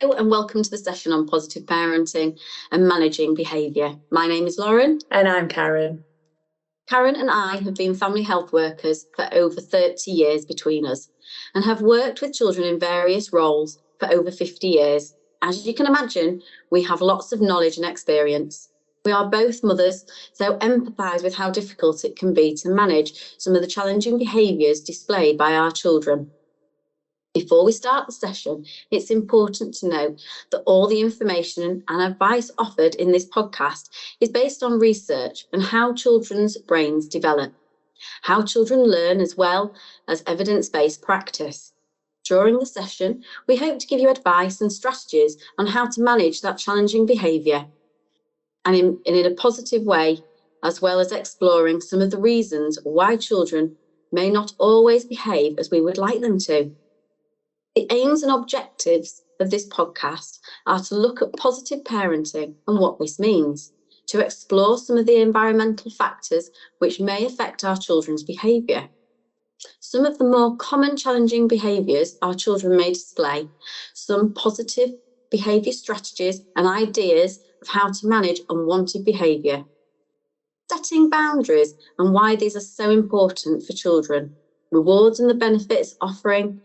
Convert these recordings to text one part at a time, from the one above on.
Hello and welcome to the session on positive parenting and managing behaviour. My name is Lauren. And I'm Karen. Karen and I have been family health workers for over 30 years between us and have worked with children in various roles for over 50 years. As you can imagine, we have lots of knowledge and experience. We are both mothers, so empathise with how difficult it can be to manage some of the challenging behaviours displayed by our children. Before we start the session, it's important to note that all the information and advice offered in this podcast is based on research and how children's brains develop, how children learn, as well as evidence-based practice. During the session, we hope to give you advice and strategies on how to manage that challenging behaviour and in a positive way, as well as exploring some of the reasons why children may not always behave as we would like them to. The aims and objectives of this podcast are to look at positive parenting and what this means, to explore some of the environmental factors which may affect our children's behaviour. Some of the more common challenging behaviours our children may display, some positive behaviour strategies and ideas of how to manage unwanted behaviour. Setting boundaries and why these are so important for children, rewards and the benefits offering,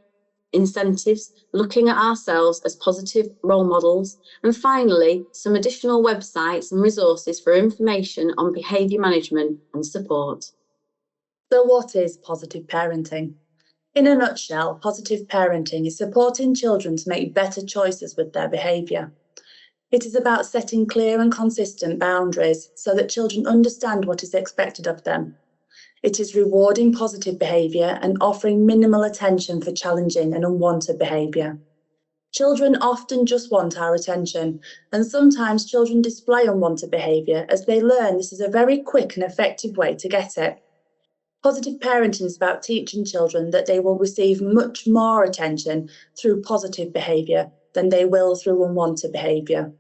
incentives, looking at ourselves as positive role models, and finally, some additional websites and resources for information on behaviour management and support. So what is positive parenting? In a nutshell, positive parenting is supporting children to make better choices with their behaviour. It is about setting clear and consistent boundaries so that children understand what is expected of them. It is rewarding positive behaviour and offering minimal attention for challenging and unwanted behaviour. Children often just want our attention, and sometimes children display unwanted behaviour as they learn this is a very quick and effective way to get it. Positive parenting is about teaching children that they will receive much more attention through positive behaviour than they will through unwanted behaviour.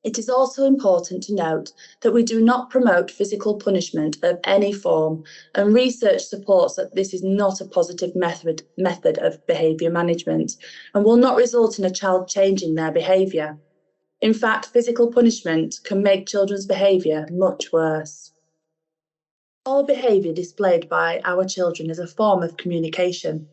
It is also important to note that we do not promote physical punishment of any form, and research supports that this is not a positive method of behaviour management and will not result in a child changing their behaviour. In fact, physical punishment can make children's behaviour much worse. All behaviour displayed by our children is a form of communication.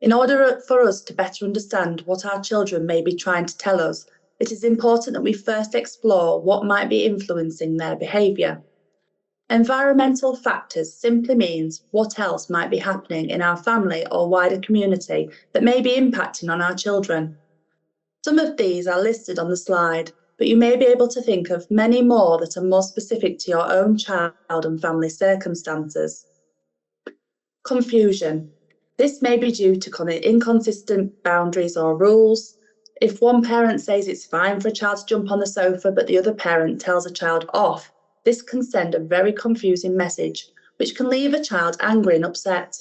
In order for us to better understand what our children may be trying to tell us, it is important that we first explore what might be influencing their behaviour. Environmental factors simply means what else might be happening in our family or wider community that may be impacting on our children. Some of these are listed on the slide, but you may be able to think of many more that are more specific to your own child and family circumstances. Confusion. This may be due to inconsistent boundaries or rules. If one parent says it's fine for a child to jump on the sofa, but the other parent tells a child off, this can send a very confusing message, which can leave a child angry and upset.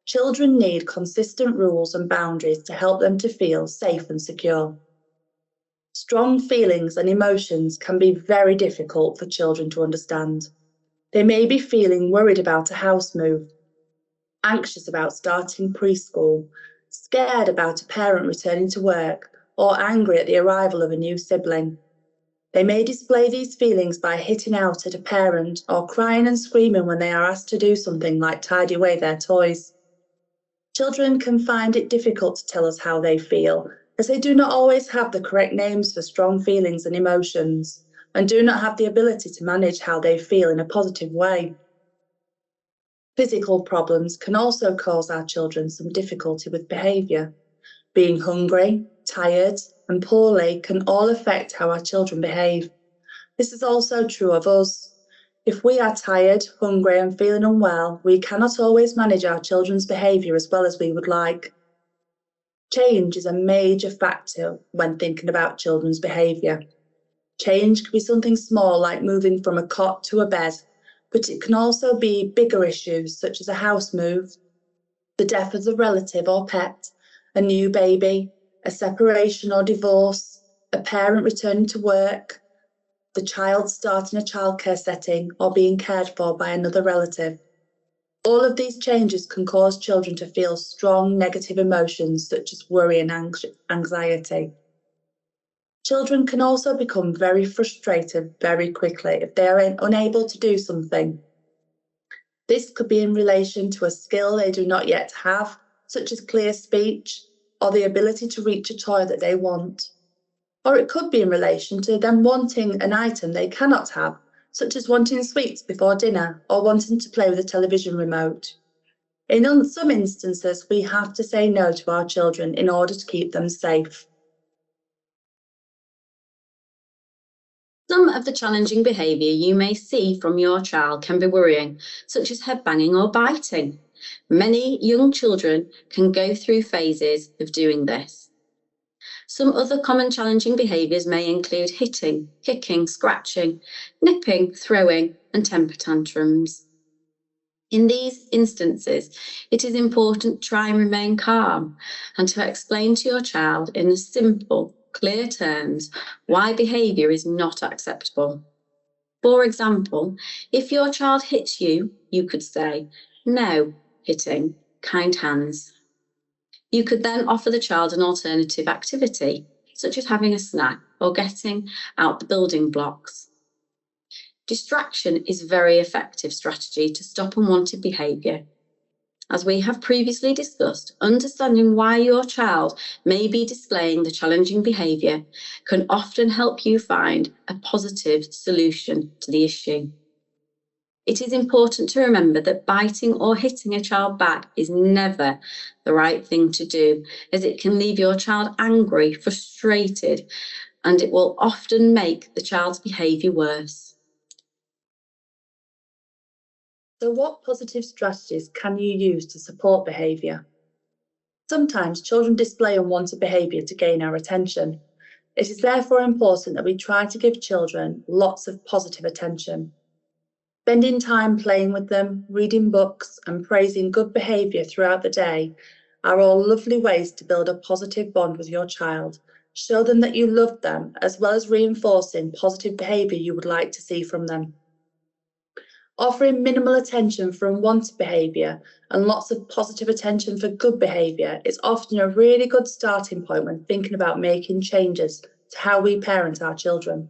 Children need consistent rules and boundaries to help them to feel safe and secure. Strong feelings and emotions can be very difficult for children to understand. They may be feeling worried about a house move, anxious about starting preschool, scared about a parent returning to work, or angry at the arrival of a new sibling. They may display these feelings by hitting out at a parent or crying and screaming when they are asked to do something like tidy away their toys. Children can find it difficult to tell us how they feel, as they do not always have the correct names for strong feelings and emotions, and do not have the ability to manage how they feel in a positive way. Physical problems can also cause our children some difficulty with behaviour. Being hungry, tired, and poorly can all affect how our children behave. This is also true of us. If we are tired, hungry, and feeling unwell, we cannot always manage our children's behaviour as well as we would like. Change is a major factor when thinking about children's behaviour. Change can be something small like moving from a cot to a bed, but it can also be bigger issues such as a house move, the death of a relative or pet, a new baby, a separation or divorce, a parent returning to work, the child starting a childcare setting, or being cared for by another relative. All of these changes can cause children to feel strong negative emotions such as worry and anxiety. Children can also become very frustrated very quickly if they are unable to do something. This could be in relation to a skill they do not yet have, such as clear speech or the ability to reach a toy that they want. Or it could be in relation to them wanting an item they cannot have, such as wanting sweets before dinner or wanting to play with a television remote. In some instances, we have to say no to our children in order to keep them safe. Some of the challenging behaviour you may see from your child can be worrying, such as headbanging or biting. Many young children can go through phases of doing this. Some other common challenging behaviours may include hitting, kicking, scratching, nipping, throwing, and temper tantrums. In these instances, it is important to try and remain calm and to explain to your child in simple, clear terms why behaviour is not acceptable. For example, if your child hits you, you could say, "No hitting, kind hands." You could then offer the child an alternative activity, such as having a snack or getting out the building blocks. Distraction is a very effective strategy to stop unwanted behaviour. As we have previously discussed, understanding why your child may be displaying the challenging behaviour can often help you find a positive solution to the issue. It is important to remember that biting or hitting a child back is never the right thing to do, as it can leave your child angry, frustrated, and it will often make the child's behaviour worse. So, what positive strategies can you use to support behaviour? Sometimes children display unwanted behaviour to gain our attention. It is therefore important that we try to give children lots of positive attention. Spending time playing with them, reading books, and praising good behaviour throughout the day are all lovely ways to build a positive bond with your child. Show them that you love them, as well as reinforcing positive behaviour you would like to see from them. Offering minimal attention for unwanted behaviour and lots of positive attention for good behaviour is often a really good starting point when thinking about making changes to how we parent our children.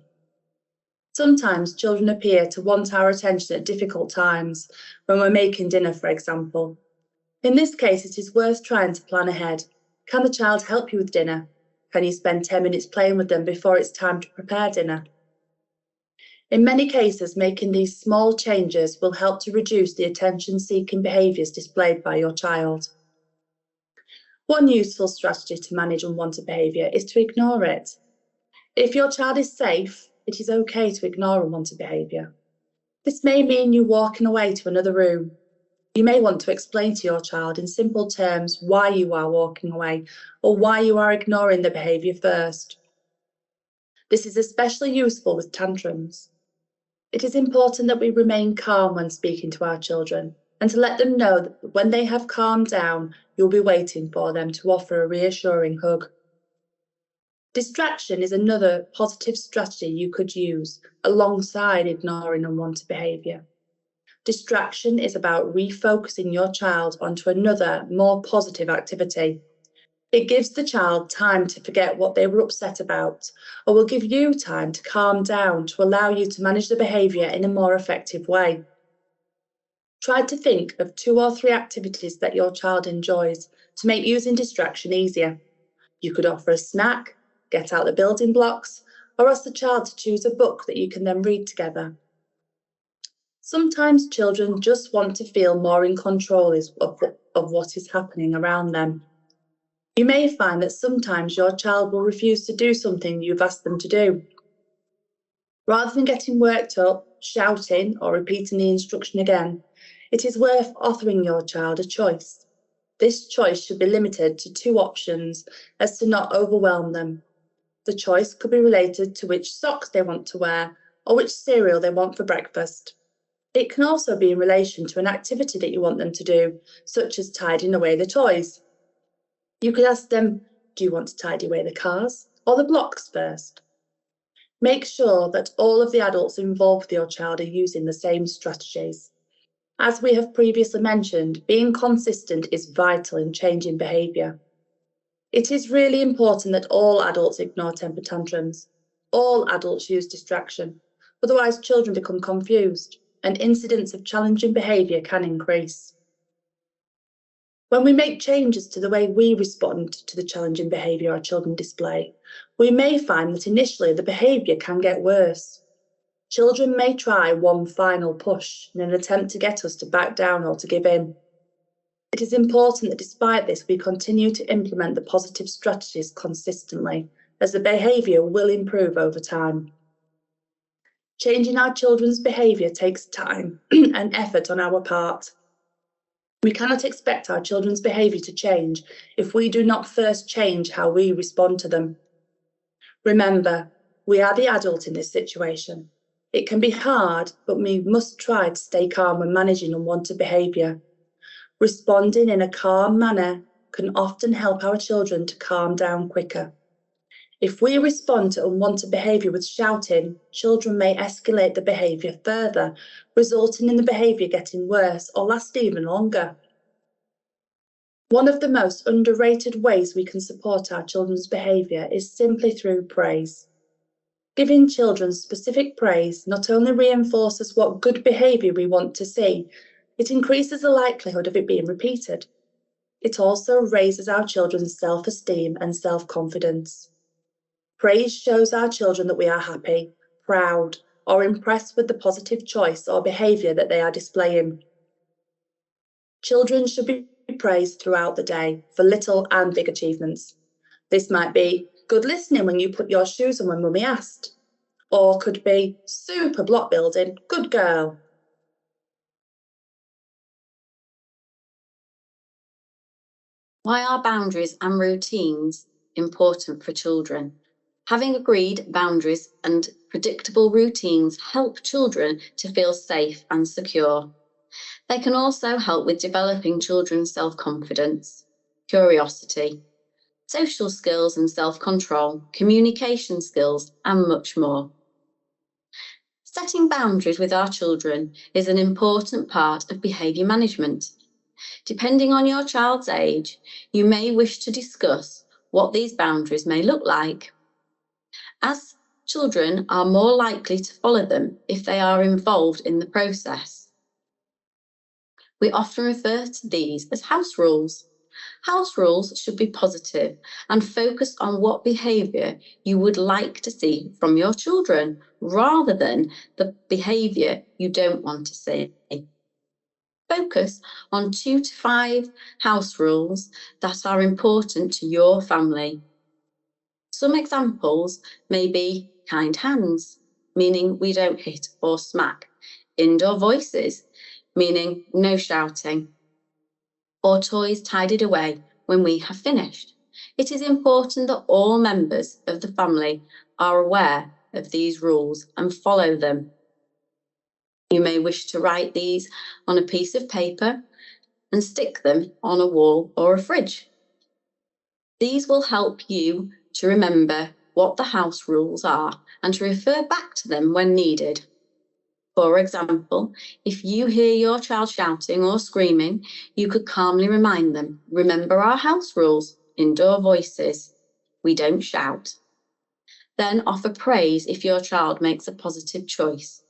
Sometimes children appear to want our attention at difficult times, when we're making dinner, for example. In this case, it is worth trying to plan ahead. Can the child help you with dinner? Can you spend 10 minutes playing with them before it's time to prepare dinner? In many cases, making these small changes will help to reduce the attention-seeking behaviours displayed by your child. One useful strategy to manage unwanted behaviour is to ignore it. If your child is safe, it is okay to ignore unwanted behaviour. This may mean you walking away to another room. You may want to explain to your child in simple terms why you are walking away or why you are ignoring the behaviour first. This is especially useful with tantrums. It is important that we remain calm when speaking to our children and to let them know that when they have calmed down, you'll be waiting for them to offer a reassuring hug. Distraction is another positive strategy you could use alongside ignoring unwanted behaviour. Distraction is about refocusing your child onto another, more positive activity. It gives the child time to forget what they were upset about, or will give you time to calm down to allow you to manage the behaviour in a more effective way. Try to think of 2 or 3 activities that your child enjoys to make using distraction easier. You could offer a snack, get out the building blocks, or ask the child to choose a book that you can then read together. Sometimes children just want to feel more in control of what is happening around them. You may find that sometimes your child will refuse to do something you've asked them to do. Rather than getting worked up, shouting, or repeating the instruction again, it is worth offering your child a choice. This choice should be limited to 2 options as to not overwhelm them. The choice could be related to which socks they want to wear or which cereal they want for breakfast. It can also be in relation to an activity that you want them to do, such as tidying away the toys. You could ask them, do you want to tidy away the cars or the blocks first? Make sure that all of the adults involved with your child are using the same strategies. As we have previously mentioned, being consistent is vital in changing behaviour. It is really important that all adults ignore temper tantrums. All adults use distraction. Otherwise, children become confused and incidents of challenging behaviour can increase. When we make changes to the way we respond to the challenging behaviour our children display, we may find that initially the behaviour can get worse. Children may try one final push in an attempt to get us to back down or to give in. It is important that despite this, we continue to implement the positive strategies consistently, as the behaviour will improve over time. Changing our children's behaviour takes time and effort on our part. We cannot expect our children's behaviour to change if we do not first change how we respond to them. Remember, we are the adult in this situation. It can be hard, but we must try to stay calm when managing unwanted behaviour. Responding in a calm manner can often help our children to calm down quicker. If we respond to unwanted behaviour with shouting, children may escalate the behaviour further, resulting in the behaviour getting worse or lasting even longer. One of the most underrated ways we can support our children's behaviour is simply through praise. Giving children specific praise not only reinforces what good behaviour we want to see, it increases the likelihood of it being repeated. It also raises our children's self-esteem and self-confidence. Praise shows our children that we are happy, proud, or impressed with the positive choice or behaviour that they are displaying. Children should be praised throughout the day for little and big achievements. This might be good listening when you put your shoes on when mummy asked, or could be super block building, good girl. Why are boundaries and routines important for children? Having agreed boundaries and predictable routines help children to feel safe and secure. They can also help with developing children's self-confidence, curiosity, social skills and self-control, communication skills, and much more. Setting boundaries with our children is an important part of behaviour management. Depending on your child's age, you may wish to discuss what these boundaries may look like. As children are more likely to follow them if they are involved in the process. We often refer to these as house rules. House rules should be positive and focus on what behaviour you would like to see from your children, rather than the behaviour you don't want to see. Focus on 2 to 5 house rules that are important to your family. Some examples may be kind hands, meaning we don't hit or smack, indoor voices, meaning no shouting, or toys tidied away when we have finished. It is important that all members of the family are aware of these rules and follow them. You may wish to write these on a piece of paper and stick them on a wall or a fridge. These will help you to remember what the house rules are and to refer back to them when needed. For example, if you hear your child shouting or screaming, you could calmly remind them, remember our house rules, indoor voices, we don't shout. Then offer praise if your child makes a positive choice.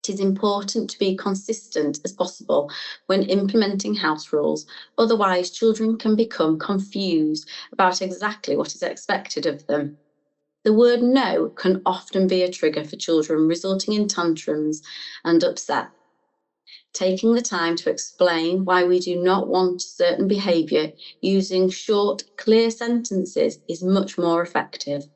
It is important to be consistent as possible when implementing house rules, otherwise children can become confused about exactly what is expected of them. The word no can often be a trigger for children, resulting in tantrums and upset. Taking the time to explain why we do not want certain behaviour using short, clear sentences is much more effective.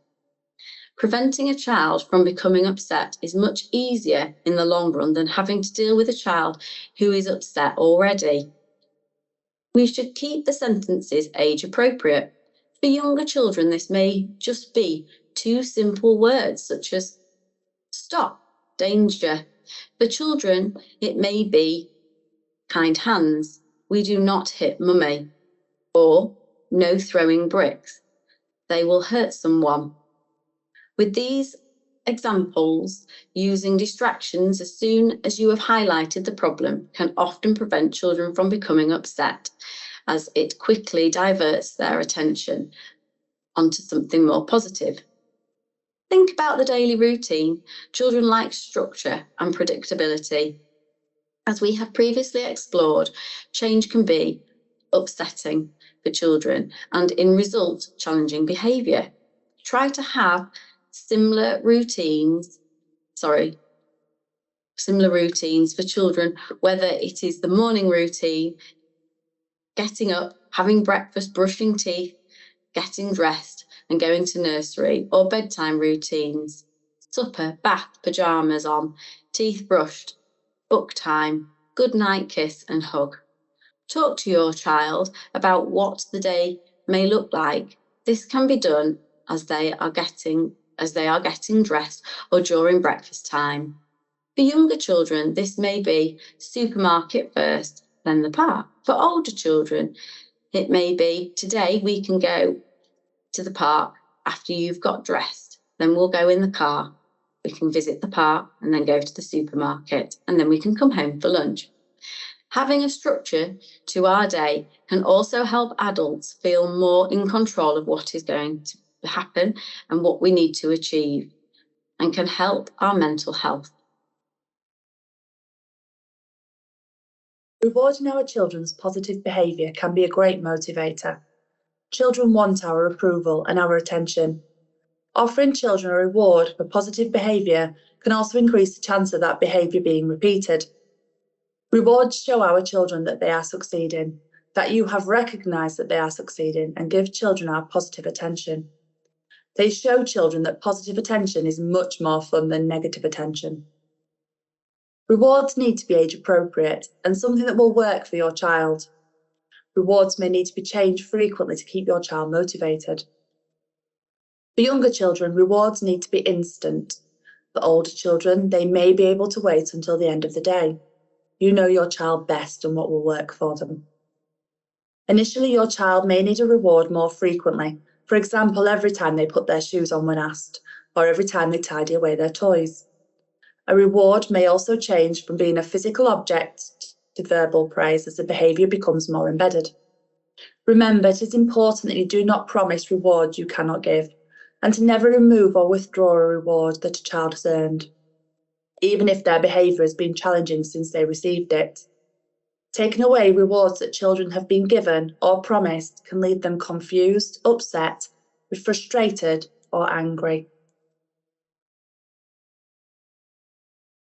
Preventing a child from becoming upset is much easier in the long run than having to deal with a child who is upset already. We should keep the sentences age appropriate. For younger children, this may just be 2 simple words such as stop, danger. For children, it may be kind hands, we do not hit mummy, or no throwing bricks, they will hurt someone. With these examples, using distractions as soon as you have highlighted the problem can often prevent children from becoming upset as it quickly diverts their attention onto something more positive. Think about the daily routine. Children like structure and predictability. As we have previously explored, change can be upsetting for children and, in result, challenging behaviour. Try to have similar routines for children, whether it is the morning routine, getting up, having breakfast, brushing teeth, getting dressed and going to nursery, or bedtime routines, supper, bath, pyjamas on, teeth brushed, book time, good night kiss and hug. Talk to your child about what the day may look like. This can be done as they are getting dressed or during breakfast time. For younger children, this may be supermarket first, then the park. For older children, it may be today we can go to the park after you've got dressed. Then we'll go in the car. We can visit the park and then go to the supermarket, and then we can come home for lunch. Having a structure to our day can also help adults feel more in control of what is going to happen and what we need to achieve, and can help our mental health. Rewarding our children's positive behaviour can be a great motivator. Children want our approval and our attention. Offering children a reward for positive behaviour can also increase the chance of that behaviour being repeated. Rewards show our children that they are succeeding, that you have recognised that they are succeeding, and give children our positive attention. They show children that positive attention is much more fun than negative attention. Rewards need to be age appropriate and something that will work for your child. Rewards may need to be changed frequently to keep your child motivated. For younger children, rewards need to be instant. For older children, they may be able to wait until the end of the day. You know your child best and what will work for them. Initially, your child may need a reward more frequently. For example, every time they put their shoes on when asked, or every time they tidy away their toys. A reward may also change from being a physical object to verbal praise as the behaviour becomes more embedded. Remember, it is important that you do not promise rewards you cannot give, and to never remove or withdraw a reward that a child has earned, even if their behaviour has been challenging since they received it. Taking away rewards that children have been given or promised can leave them confused, upset, frustrated, or angry.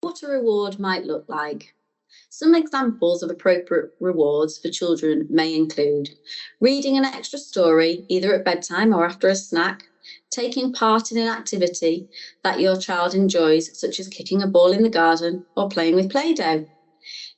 What a reward might look like. Some examples of appropriate rewards for children may include reading an extra story, either at bedtime or after a snack, taking part in an activity that your child enjoys, such as kicking a ball in the garden or playing with Play-Doh.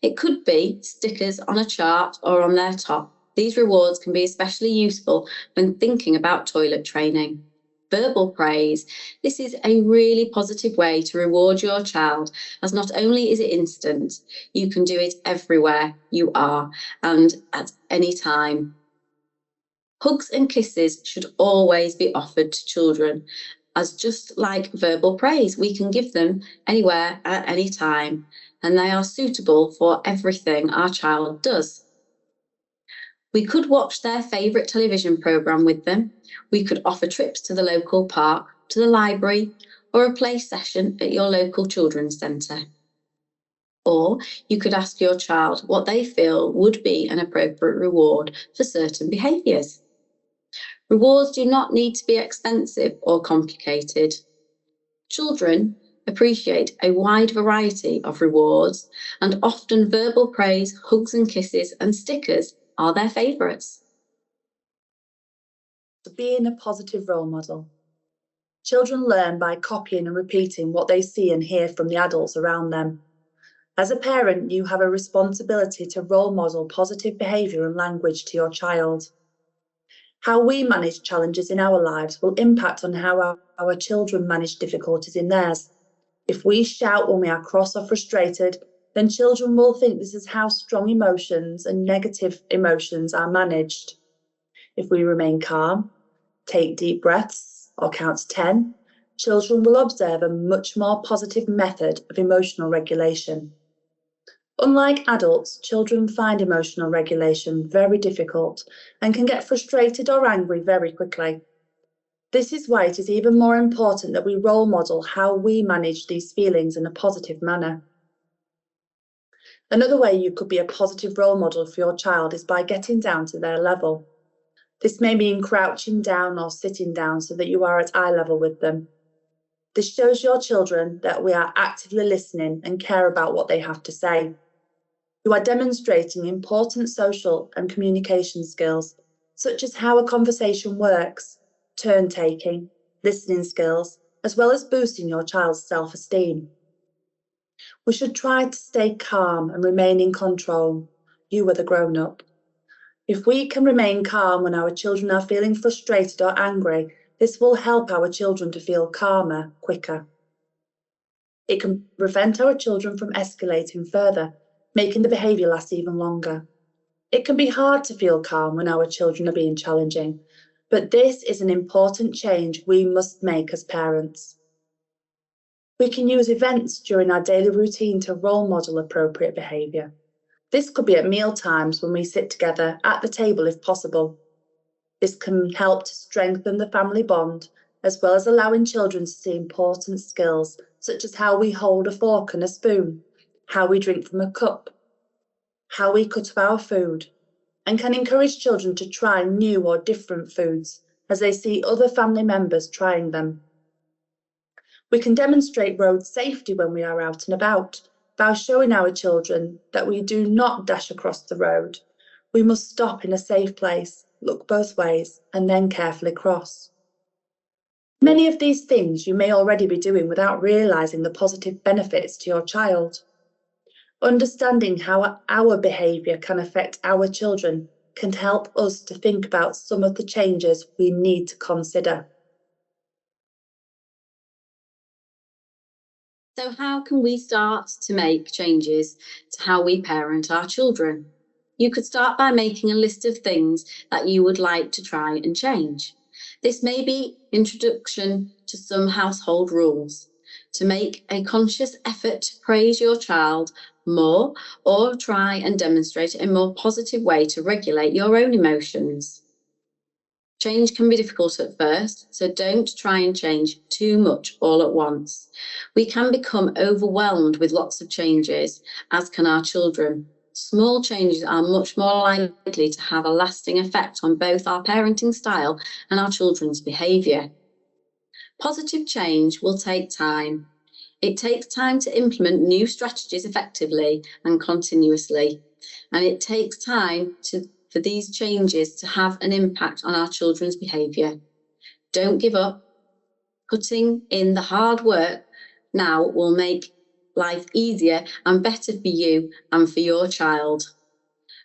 It could be stickers on a chart or on their top. These rewards can be especially useful when thinking about toilet training. Verbal praise. This is a really positive way to reward your child, as not only is it instant, you can do it everywhere you are and at any time. Hugs and kisses should always be offered to children, as just like verbal praise, we can give them anywhere at any time, and they are suitable for everything our child does. We could watch their favourite television programme with them. We could offer trips to the local park, to the library, or a play session at your local children's centre. Or you could ask your child what they feel would be an appropriate reward for certain behaviours. Rewards do not need to be expensive or complicated. Children appreciate a wide variety of rewards, and often verbal praise, hugs and kisses, and stickers are their favourites. Being a positive role model. Children learn by copying and repeating what they see and hear from the adults around them. As a parent, you have a responsibility to role model positive behaviour and language to your child. How we manage challenges in our lives will impact on how our children manage difficulties in theirs. If we shout when we are cross or frustrated, then children will think this is how strong emotions and negative emotions are managed. If we remain calm, take deep breaths, or count to 10, children will observe a much more positive method of emotional regulation. Unlike adults, children find emotional regulation very difficult and can get frustrated or angry very quickly. This is why it is even more important that we role model how we manage these feelings in a positive manner. Another way you could be a positive role model for your child is by getting down to their level. This may mean crouching down or sitting down so that you are at eye level with them. This shows your children that we are actively listening and care about what they have to say. You are demonstrating important social and communication skills, such as how a conversation works, turn taking, listening skills, as well as boosting your child's self-esteem. We should try to stay calm and remain in control. You are the grown-up. If we can remain calm when our children are feeling frustrated or angry, this will help our children to feel calmer quicker. It can prevent our children from escalating further, making the behaviour last even longer. It can be hard to feel calm when our children are being challenging, but this is an important change we must make as parents. We can use events during our daily routine to role model appropriate behaviour. This could be at meal times when we sit together at the table if possible. This can help to strengthen the family bond, as well as allowing children to see important skills, such as how we hold a fork and a spoon, how we drink from a cup, how we cut up our food, and can encourage children to try new or different foods as they see other family members trying them. We can demonstrate road safety when we are out and about by showing our children that we do not dash across the road. We must stop in a safe place, look both ways, and then carefully cross. Many of these things you may already be doing without realising the positive benefits to your child. Understanding how our behaviour can affect our children can help us to think about some of the changes we need to consider. So how can we start to make changes to how we parent our children? You could start by making a list of things that you would like to try and change. This may be introduction to some household rules, to make a conscious effort to praise your child more, or try and demonstrate a more positive way to regulate your own emotions. Change can be difficult at first, so don't try and change too much all at once. We can become overwhelmed with lots of changes, as can our children. Small changes are much more likely to have a lasting effect on both our parenting style and our children's behaviour. Positive change will take time. It takes time to implement new strategies effectively and continuously, and it takes time for these changes to have an impact on our children's behaviour. Don't give up. Putting in the hard work now will make life easier and better for you and for your child.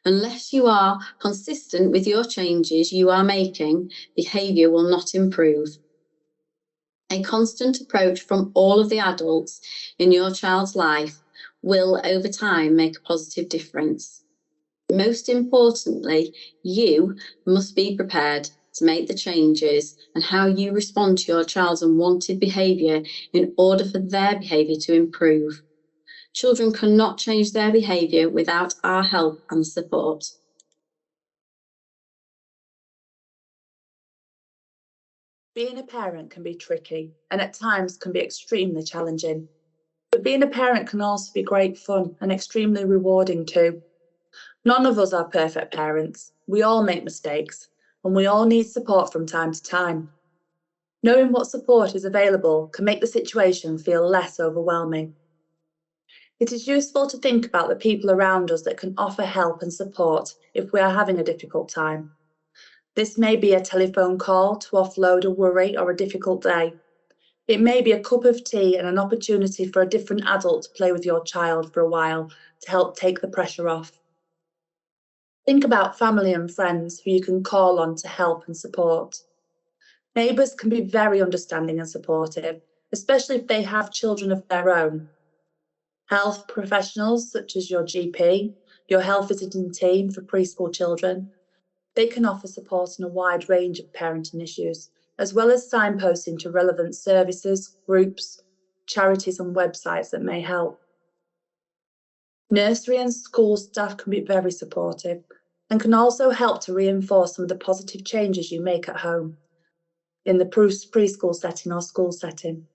Unless you are consistent with your changes you are making, behaviour will not improve. A constant approach from all of the adults in your child's life will, over time, make a positive difference. Most importantly, you must be prepared to make the changes and how you respond to your child's unwanted behaviour in order for their behaviour to improve. Children cannot change their behaviour without our help and support. Being a parent can be tricky and at times can be extremely challenging. But being a parent can also be great fun and extremely rewarding too. None of us are perfect parents. We all make mistakes, and we all need support from time to time. Knowing what support is available can make the situation feel less overwhelming. It is useful to think about the people around us that can offer help and support if we are having a difficult time. This may be a telephone call to offload a worry or a difficult day. It may be a cup of tea and an opportunity for a different adult to play with your child for a while to help take the pressure off. Think about family and friends who you can call on to help and support. Neighbours can be very understanding and supportive, especially if they have children of their own. Health professionals such as your GP, your health visiting team for preschool children, they can offer support on a wide range of parenting issues, as well as signposting to relevant services, groups, charities and websites that may help. Nursery and school staff can be very supportive and can also help to reinforce some of the positive changes you make at home, in the preschool setting or school setting.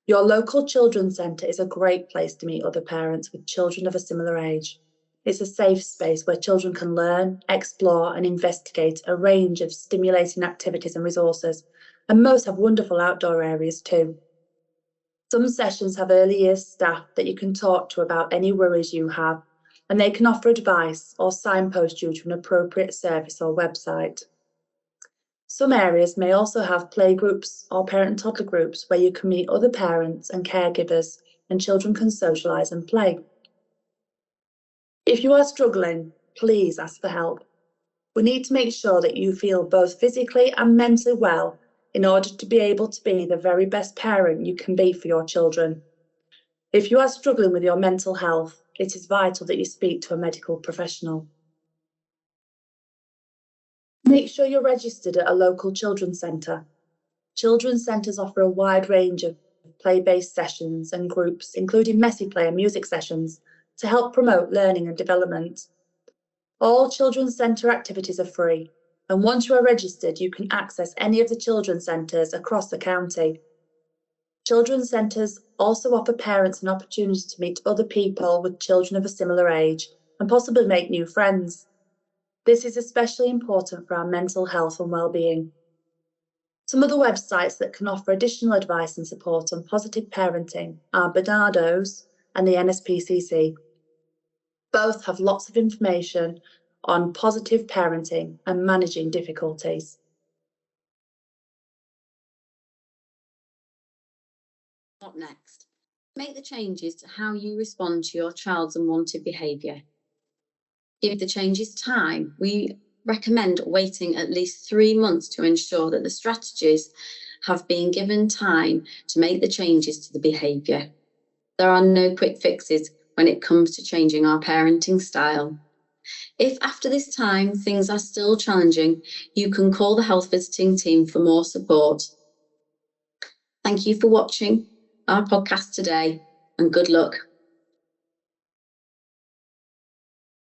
Your local children's centre is a great place to meet other parents with children of a similar age. It's a safe space where children can learn, explore and investigate a range of stimulating activities and resources, and most have wonderful outdoor areas too. Some sessions have early years staff that you can talk to about any worries you have, and they can offer advice or signpost you to an appropriate service or website. Some areas may also have playgroups or parent and toddler groups where you can meet other parents and caregivers and children can socialise and play. If you are struggling, please ask for help. We need to make sure that you feel both physically and mentally well in order to be able to be the very best parent you can be for your children. If you are struggling with your mental health, it is vital that you speak to a medical professional. Make sure you're registered at a local children's centre. Children's centres offer a wide range of play-based sessions and groups, including messy play and music sessions, to help promote learning and development. All children's centre activities are free, and once you are registered, you can access any of the children's centres across the county. Children's centres also offer parents an opportunity to meet other people with children of a similar age and possibly make new friends. This is especially important for our mental health and well-being. Some of the websites that can offer additional advice and support on positive parenting are Bernardo's and the NSPCC. Both have lots of information on positive parenting and managing difficulties. What next? Make the changes to how you respond to your child's unwanted behaviour. Give the changes time. We recommend waiting at least 3 months to ensure that the strategies have been given time to make the changes to the behaviour. There are no quick fixes when it comes to changing our parenting style. If after this time things are still challenging, you can call the health visiting team for more support. Thank you for watching our podcast today, and good luck.